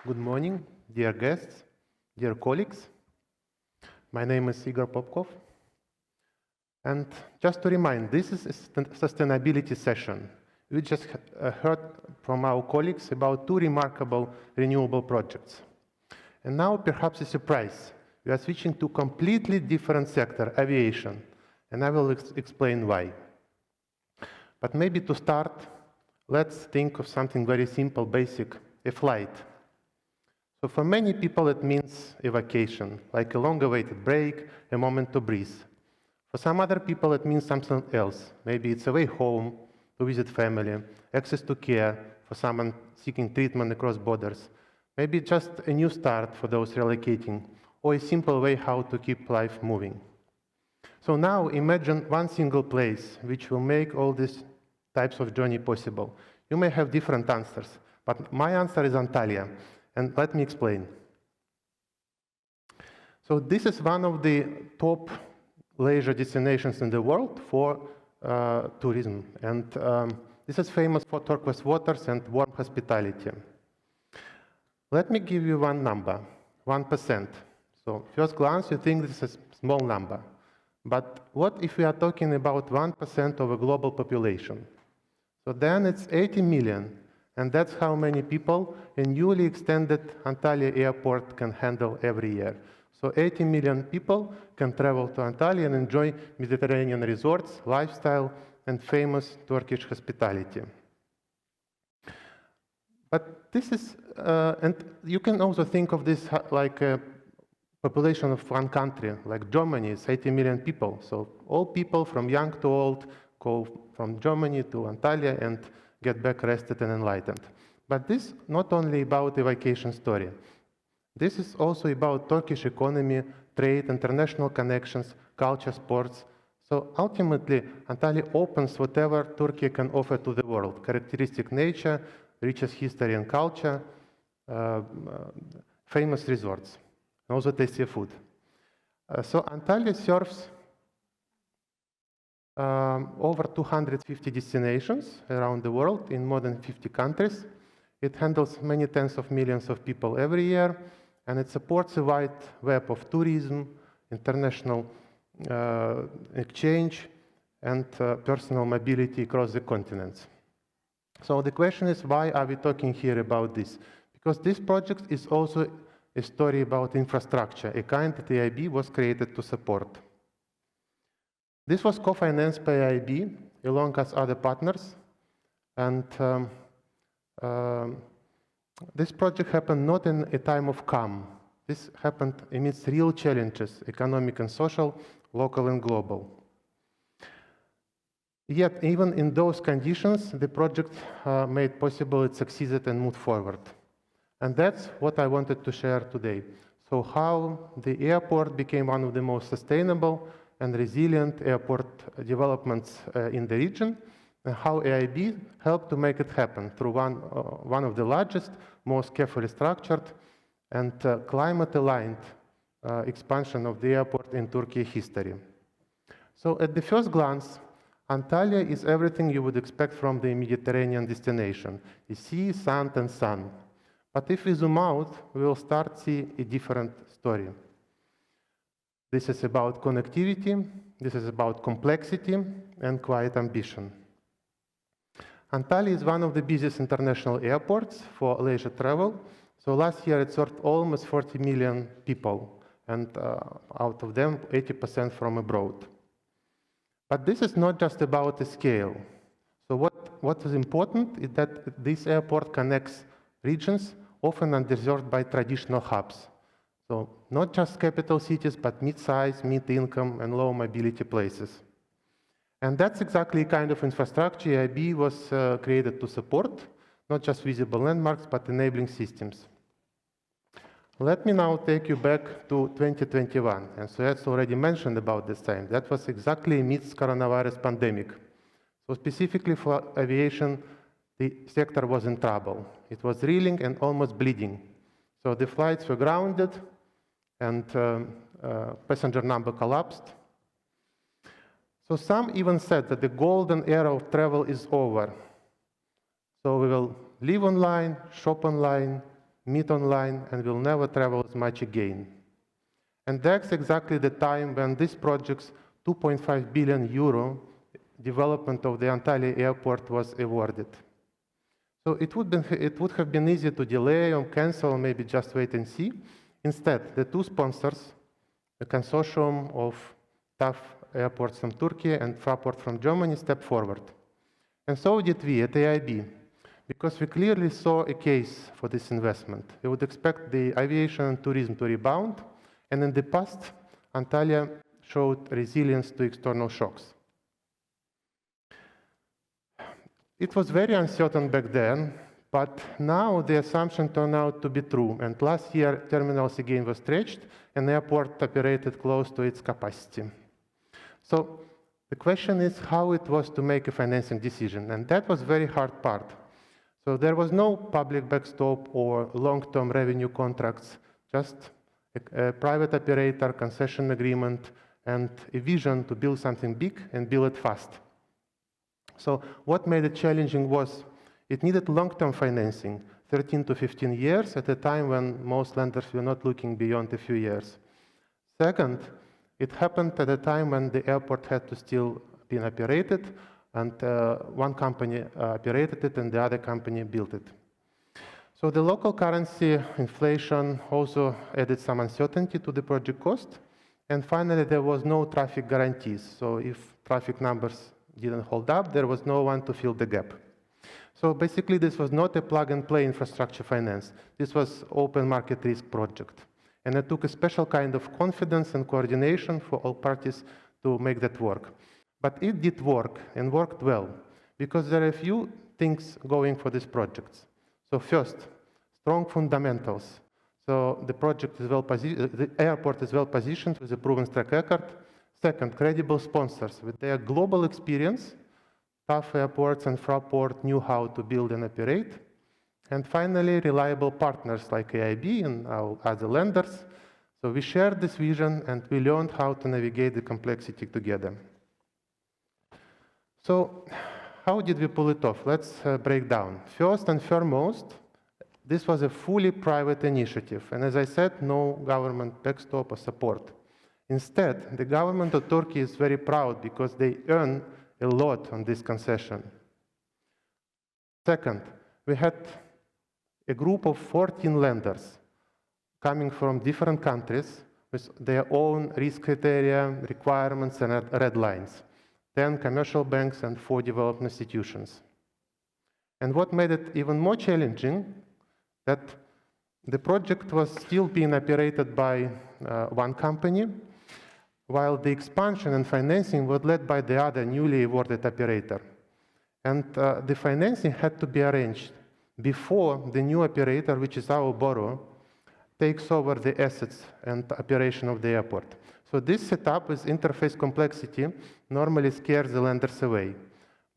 Good morning, dear guests, dear colleagues. My name is Igor Popkov. And just to remind, this is a sustainability session. We just heard from our colleagues about two remarkable renewable projects. And now perhaps a surprise. We are switching to completely different sector, aviation. And I will explain why. But maybe to start, let's think of something very simple, basic, a flight. So for many people it means a vacation, like a long-awaited break, a moment to breathe. For some other people it means something else. Maybe it's a way home, to visit family, access to care for someone seeking treatment across borders. Maybe just a new start for those relocating, or a simple way how to keep life moving. So now imagine one single place which will make all these types of journey possible. You may have different answers, but my answer is Antalya. And let me explain. So this is one of the top leisure destinations in the world for tourism. And this is famous for turquoise waters and warm hospitality. Let me give you one number, 1%. So first glance, you think this is a small number. But what if we are talking about 1% of a global population? So then it's 80 million. And that's how many people a newly extended Antalya airport can handle every year. So 80 million people can travel to Antalya and enjoy Mediterranean resorts, lifestyle, and famous Turkish hospitality. But this is, and you can also think of this like a population of one country, like Germany is 80 million people. So all people from young to old go from Germany to Antalya and get back rested and enlightened. But this is not only about a vacation story. This is also about Turkish economy, trade, international connections, culture, sports. So ultimately, Antalya opens whatever Turkey can offer to the world: characteristic nature, richest history and culture, famous resorts, and also tasty food. So Antalya serves over 250 destinations around the world in more than 50 countries. It handles many tens of millions of people every year, and it supports a wide web of tourism, international exchange, and personal mobility across the continents. So the question is, why are we talking here about this? Because this project is also a story about infrastructure, a kind that AIIB was created to support. This was co-financed by AIIB along with other partners, and this project happened not in a time of calm. This happened amidst real challenges, economic and social, local and global. Yet, even in those conditions, the project made possible, it succeeded and moved forward. And that's what I wanted to share today. So how the airport became one of the most sustainable and resilient airport developments in the region, and how AIIB helped to make it happen through one of the largest, most carefully structured, and climate-aligned expansion of the airport in Turkey history. So at the first glance, Antalya is everything you would expect from the Mediterranean destination: the sea, sand, and sun. But if we zoom out, we will start to see a different story. This is about connectivity, this is about complexity, and quiet ambition. Antalya is one of the busiest international airports for leisure travel. So last year it served almost 40 million people, and out of them, 80% from abroad. But this is not just about the scale. So what is important is that this airport connects regions often underserved by traditional hubs. So not just capital cities, but mid-size, mid-income, and low-mobility places. And that's exactly the kind of infrastructure AIIB was created to support, not just visible landmarks, but enabling systems. Let me now take you back to 2021. And so that's already mentioned about this time. That was exactly amidst coronavirus pandemic. So specifically for aviation, the sector was in trouble. It was reeling and almost bleeding. So the flights were grounded, and passenger number collapsed. So some even said that the golden era of travel is over. So we will live online, shop online, meet online, and will never travel as much again. And that's exactly the time when this project's 2.5 billion euro development of the Antalya airport was awarded. So it would have been easy to delay or cancel, or maybe just wait and see. Instead, the two sponsors, a consortium of TAV airports from Turkey and Fraport from Germany, stepped forward. And so did we at AIIB, because we clearly saw a case for this investment. We would expect the aviation and tourism to rebound, and in the past, Antalya showed resilience to external shocks. It was very uncertain back then, but now the assumption turned out to be true, and last year terminals again were stretched and the airport operated close to its capacity. So the question is how it was to make a financing decision, and that was very hard part. So there was no public backstop or long-term revenue contracts, just a private operator, concession agreement, and a vision to build something big and build it fast. So what made it challenging was it needed long-term financing, 13 to 15 years, at a time when most lenders were not looking beyond a few years. Second, it happened at a time when the airport had to still be operated, and one company operated it and the other company built it. So the local currency inflation also added some uncertainty to the project cost. And finally, there was no traffic guarantees. So if traffic numbers didn't hold up, there was no one to fill the gap. So basically, this was not a plug-and-play infrastructure finance. This was open market risk project. And it took a special kind of confidence and coordination for all parties to make that work. But it did work, and worked well, because there are a few things going for these projects. So first, strong fundamentals. So the project is well positioned, the airport is well positioned with a proven track record. Second, credible sponsors with their global experience. TAV airports and Fraport knew how to build and operate. And finally, reliable partners like AIIB and our other lenders. So we shared this vision and we learned how to navigate the complexity together. So how did we pull it off? Let's break down. First and foremost, this was a fully private initiative. And as I said, no government backstop or support. Instead, the government of Turkey is very proud because they earn a lot on this concession. Second, we had a group of 14 lenders coming from different countries with their own risk criteria, requirements, and red lines. 10 commercial banks and 4 development institutions. And what made it even more challenging, that the project was still being operated by one company, while the expansion and financing was led by the other newly awarded operator. And the financing had to be arranged before the new operator, which is our borrower, takes over the assets and operation of the airport. So this setup with interface complexity normally scares the lenders away.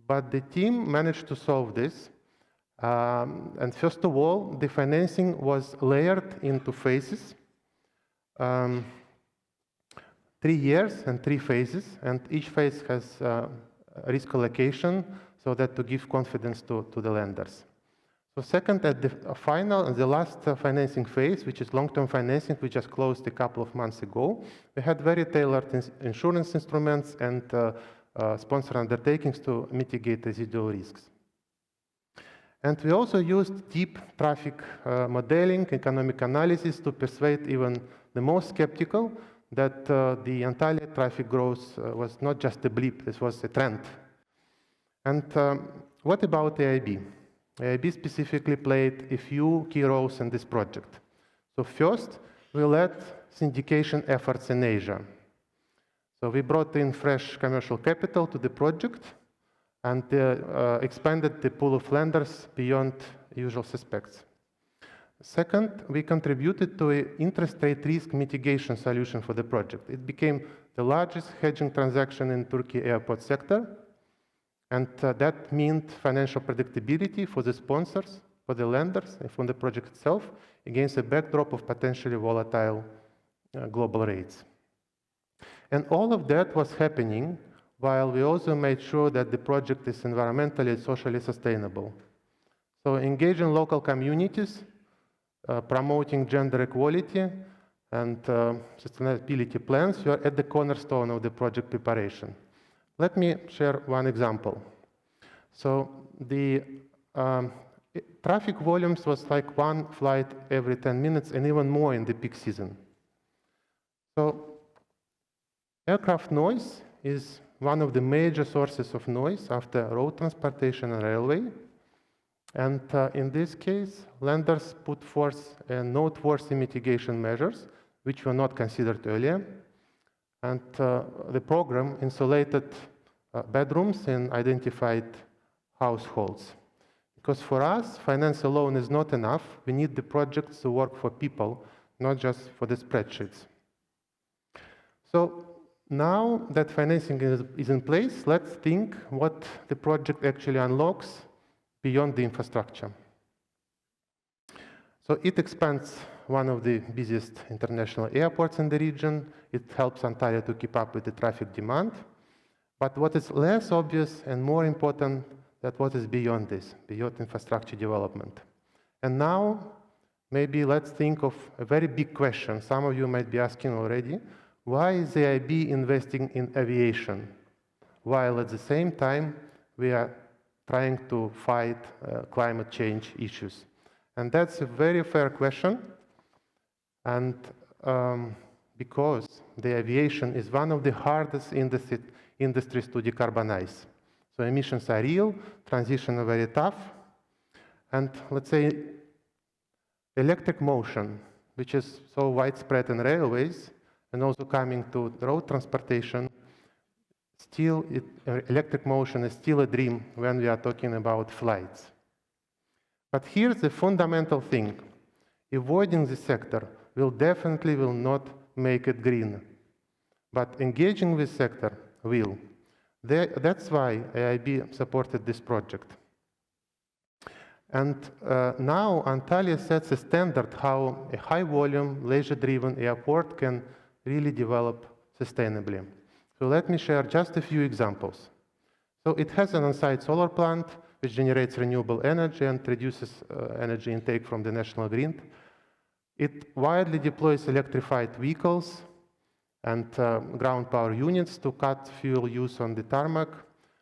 But the team managed to solve this. And first of all, the financing was layered into phases. 3 years and 3 phases, and each phase has risk allocation so that to give confidence to the lenders. So second, at the final and the last financing phase, which is long-term financing, we just closed a couple of months ago, we had very tailored insurance instruments and sponsor undertakings to mitigate residual risks. And we also used deep traffic modeling, economic analysis to persuade even the most skeptical that the Antalya traffic growth was not just a blip, this was a trend. And what about AIIB? AIIB specifically played a few key roles in this project. So first, we led syndication efforts in Asia. So we brought in fresh commercial capital to the project and expanded the pool of lenders beyond usual suspects. Second, we contributed to an interest rate risk mitigation solution for the project. It became the largest hedging transaction in Turkey airport sector, and that meant financial predictability for the sponsors, for the lenders, and for the project itself, against a backdrop of potentially volatile global rates. And all of that was happening while we also made sure that the project is environmentally and socially sustainable. So engaging local communities, promoting gender equality and sustainability plans, you are at the cornerstone of the project preparation. Let me share one example. So the traffic volumes was like one flight every 10 minutes and even more in the peak season. So aircraft noise is one of the major sources of noise after road transportation and railway. And in this case, lenders put forth noteworthy mitigation measures, which were not considered earlier. And the program insulated bedrooms in identified households. Because for us, finance alone is not enough. We need the projects to work for people, not just for the spreadsheets. So now that financing is in place, let's think what the project actually unlocks beyond the infrastructure. So it expands one of the busiest international airports in the region. It helps Antalya to keep up with the traffic demand. But what is less obvious and more important, that what is beyond this, beyond infrastructure development. And now, maybe let's think of a very big question. Some of you might be asking already, why is the AIIB investing in aviation, while at the same time we are trying to fight climate change issues? And that's a very fair question. And because the aviation is one of the hardest industries to decarbonize. So emissions are real, transition are very tough. And let's say electric motion, which is so widespread in railways and also coming to road transportation, still electric motion is still a dream when we are talking about flights. But here's the fundamental thing. Avoiding the sector will definitely not make it green. But engaging with sector will. That's why AIIB supported this project. And now Antalya sets a standard how a high-volume, leisure-driven airport can really develop sustainably. So let me share just a few examples. So it has an on-site solar plant, which generates renewable energy and reduces energy intake from the national grid. It widely deploys electrified vehicles and ground power units to cut fuel use on the tarmac.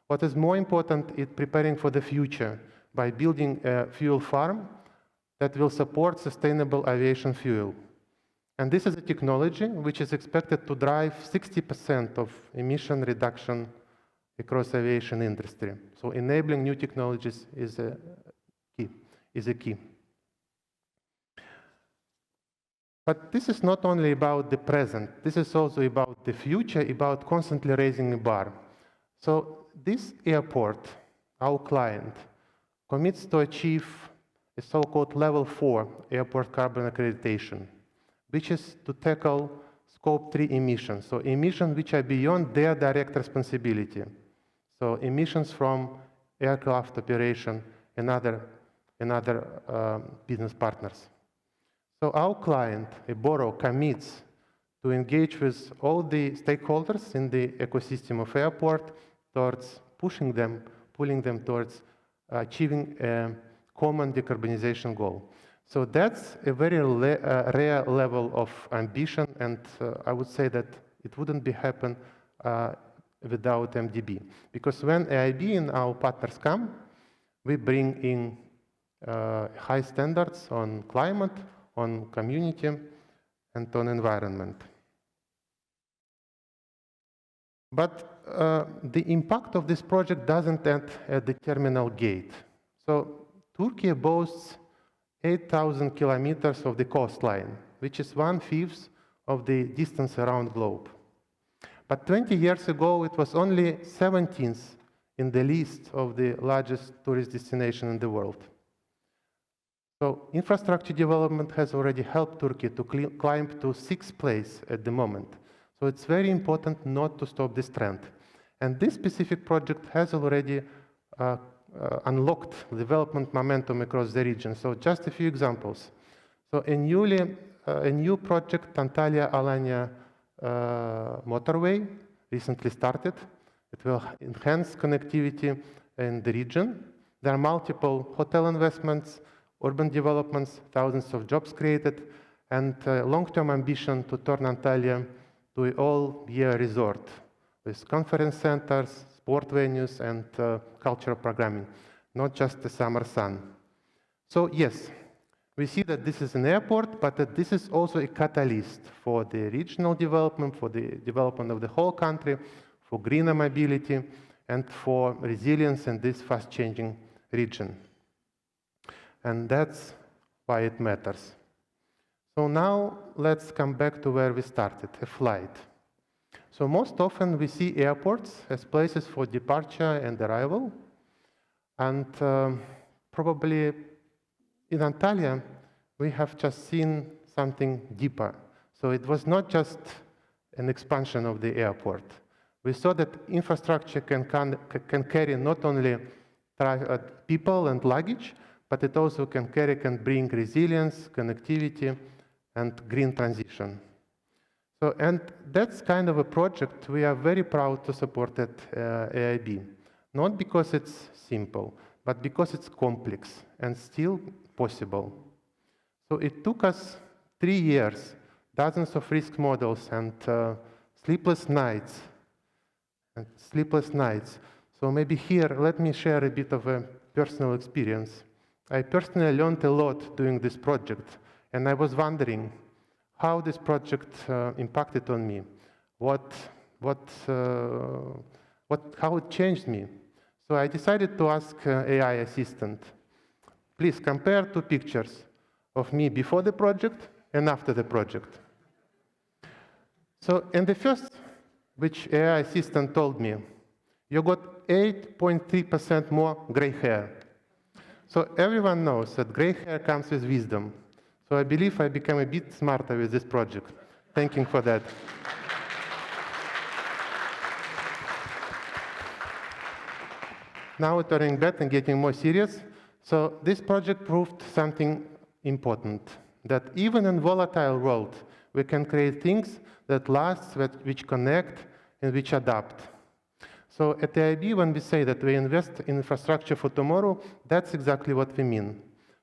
What is more important, it's preparing for the future by building a fuel farm that will support sustainable aviation fuel. And this is a technology which is expected to drive 60% of emission reduction across aviation industry. So enabling new technologies is a key. But this is not only about the present, this is also about the future, about constantly raising the bar. So this airport, our client, commits to achieve a so-called level 4 airport carbon accreditation, which is to tackle scope 3 emissions, so emissions which are beyond their direct responsibility. So emissions from aircraft operation and other business partners. So our client, a borrower, commits to engage with all the stakeholders in the ecosystem of airport towards pulling them towards achieving a common decarbonization goal. So that's a very rare level of ambition, and I would say that it wouldn't be happen without MDB. Because when AIIB and our partners come, we bring in high standards on climate, on community, and on environment. But the impact of this project doesn't end at the terminal gate. So Turkey boasts 8,000 kilometers of the coastline, which is 1/5 of the distance around the globe. But 20 years ago, it was only 17th in the list of the largest tourist destination in the world. So infrastructure development has already helped Turkey to climb to 6th place at the moment. So it's very important not to stop this trend. And this specific project has already unlocked development momentum across the region. So just a few examples. So a new project, Antalya-Alanya motorway, recently started. It will enhance connectivity in the region. There are multiple hotel investments, urban developments, thousands of jobs created, and long-term ambition to turn Antalya to an all-year resort with conference centers, sport venues, and cultural programming, not just the summer sun. So yes, we see that this is an airport, but that this is also a catalyst for the regional development, for the development of the whole country, for greener mobility, and for resilience in this fast-changing region. And that's why it matters. So now let's come back to where we started, a flight. So most often we see airports as places for departure and arrival, and probably in Antalya, we have just seen something deeper. So it was not just an expansion of the airport. We saw that infrastructure can carry not only people and luggage, but it also can bring resilience, connectivity, and green transition. So, and that's kind of a project we are very proud to support at AIIB. Not because it's simple, but because it's complex and still possible. So it took us 3 years, dozens of risk models, and sleepless nights. So maybe here, let me share a bit of a personal experience. I personally learned a lot doing this project, and I was wondering how this project impacted on me, how it changed me. So I decided to ask AI assistant, please compare 2 pictures of me before the project and after the project. So in the first, which AI assistant told me, you got 8.3% more gray hair. So everyone knows that gray hair comes with wisdom. So I believe I became a bit smarter with this project. Thank you for that. Now turning back and getting more serious. So this project proved something important, that even in volatile world, we can create things that last, which connect, and which adapt. So at the AIIB, when we say that we invest in infrastructure for tomorrow, that's exactly what we mean.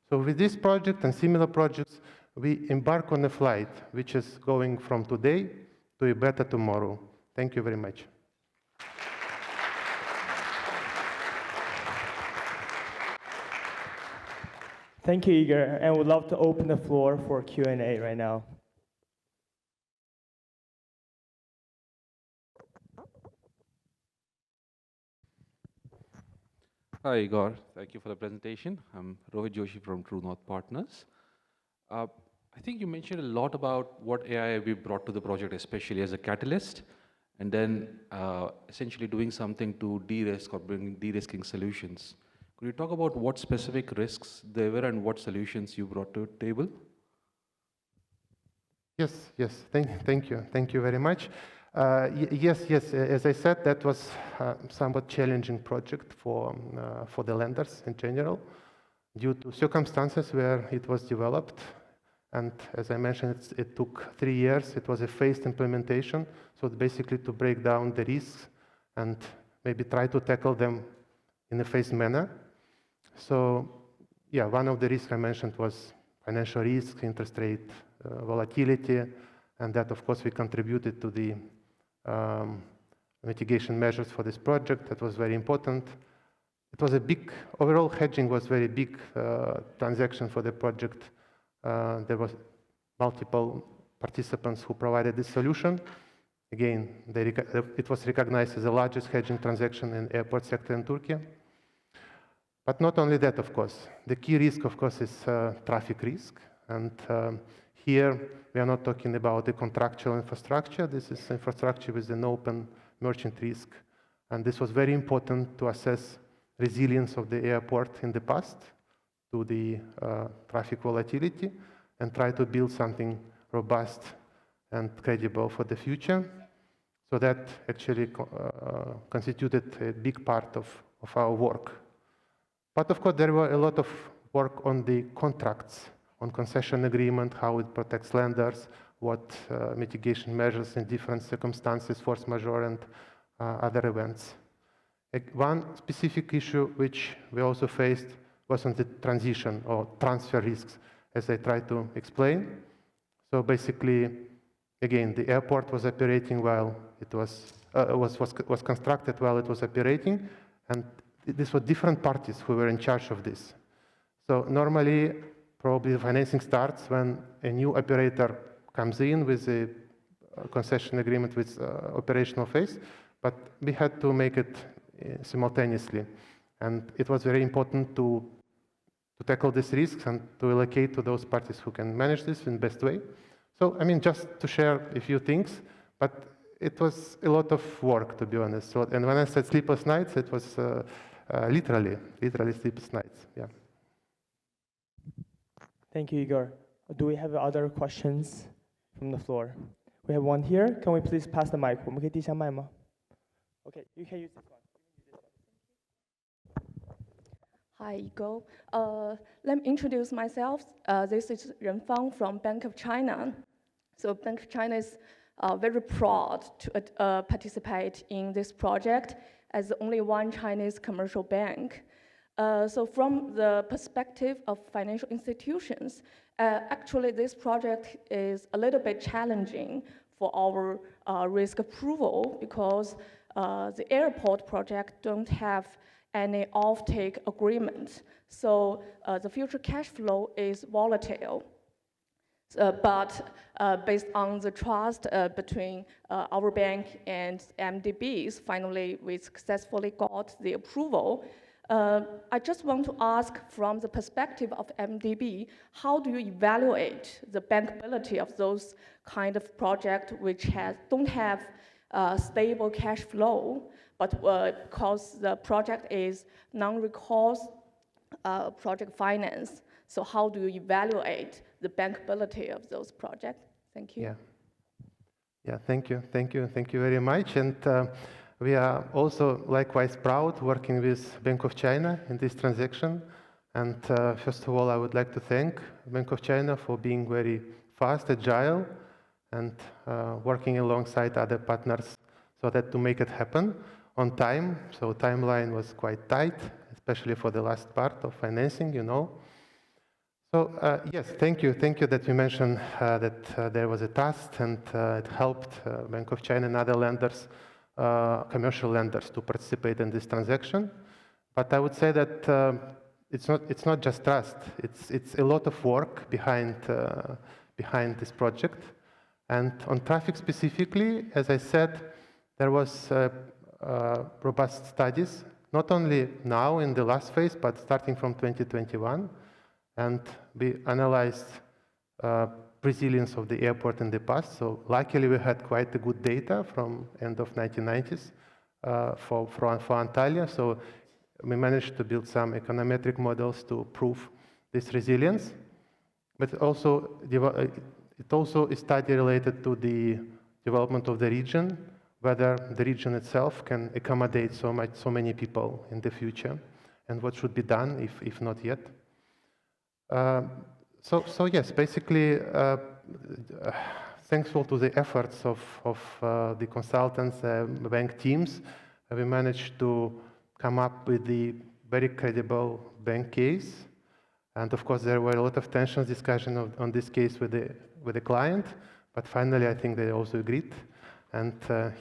So with this project and similar projects, we embark on a flight which is going from today to a better tomorrow. Thank you very much. Thank you, Igor, and we'd love to open the floor for Q&A right now. Hi, Igor. Thank you for the presentation. I'm Rohit Joshi from True North Partners. I think you mentioned a lot about what AIIB brought to the project, especially as a catalyst, and then essentially doing something to de-risk or bring de-risking solutions. Could you talk about what specific risks there were and what solutions you brought to the table? Yes. Thank you very much. Yes. As I said, that was somewhat challenging project for the lenders in general, due to circumstances where it was developed. And as I mentioned, it took 3 years. It was a phased implementation, so basically to break down the risks and maybe try to tackle them in a phased manner. So, yeah, one of the risks I mentioned was financial risk, interest rate volatility, and that, of course, we contributed to the mitigation measures for this project. That was very important. It was a big, overall hedging was very big transaction for the project. There was multiple participants who provided this solution. Again, it was recognized as the largest hedging transaction in the airport sector in Turkey. But not only that, of course. The key risk, of course, is traffic risk. And here, we are not talking about the contractual infrastructure. This is infrastructure with an open merchant risk. And this was very important to assess resilience of the airport in the past to the traffic volatility and try to build something robust and credible for the future. So that actually constituted a big part of our work. But of course, there were a lot of work on the contracts, on concession agreement, how it protects lenders, what mitigation measures in different circumstances, force majeure and other events. One specific issue which we also faced was on the transition or transfer risks, as I tried to explain. So basically, again, the airport was operating while it was constructed while it was operating, and these were different parties who were in charge of this. So normally, probably the financing starts when a new operator comes in with a concession agreement with operational phase, but we had to make it simultaneously. And it was very important to tackle these risks and to allocate to those parties who can manage this in the best way. So, I mean, just to share a few things, but it was a lot of work, to be honest. So, and when I said sleepless nights, it was literally sleepless nights, yeah. Thank you, Igor. Do we have other questions from the floor? We have one here. Can we please pass the mic? 我们可以递下麦吗? Okay, you can use this one. Hi, Igor. Let me introduce myself. This is Ren Fang from Bank of China. So Bank of China is very proud to participate in this project as only one Chinese commercial bank. So from the perspective of financial institutions, actually this project is a little bit challenging for our risk approval because the airport project don't have any off-take agreement. So the future cash flow is volatile. But based on the trust between our bank and MDBs, finally we successfully got the approval. I just want to ask from the perspective of MDB, how do you evaluate the bankability of those kind of projects which don't have stable cash flow, but because the project is non-recourse project finance? So how do you evaluate the bankability of those projects? Thank you. Yeah, thank you very much. And we are also likewise proud working with Bank of China in this transaction. And first of all, I would like to thank Bank of China for being very fast, agile, and working alongside other partners so that to make it happen on time. So timeline was quite tight, especially for the last part of financing, you know. So yes, thank you that you mentioned that there was a trust and it helped Bank of China and other lenders, commercial lenders, to participate in this transaction. But I would say that it's not just trust. It's a lot of work behind this project. And on traffic specifically, as I said, there was robust studies, not only now in the last phase, but starting from 2021. And we analyzed resilience of the airport in the past. So luckily we had quite a good data from end of 1990s for Antalya. So we managed to build some econometric models to prove this resilience. But also it also is study related to the development of the region, whether the region itself can accommodate so many people in the future, and what should be done if not yet. So yes, basically, thankful to the efforts of the consultants, bank teams, we managed to come up with the very credible bank case. And of course, there were a lot of tensions, discussion on this case with the client, but finally, I think they also agreed. And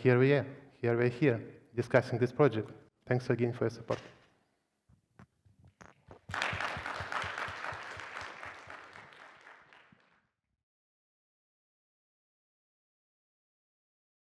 here we're here discussing this project. Thanks again for your support.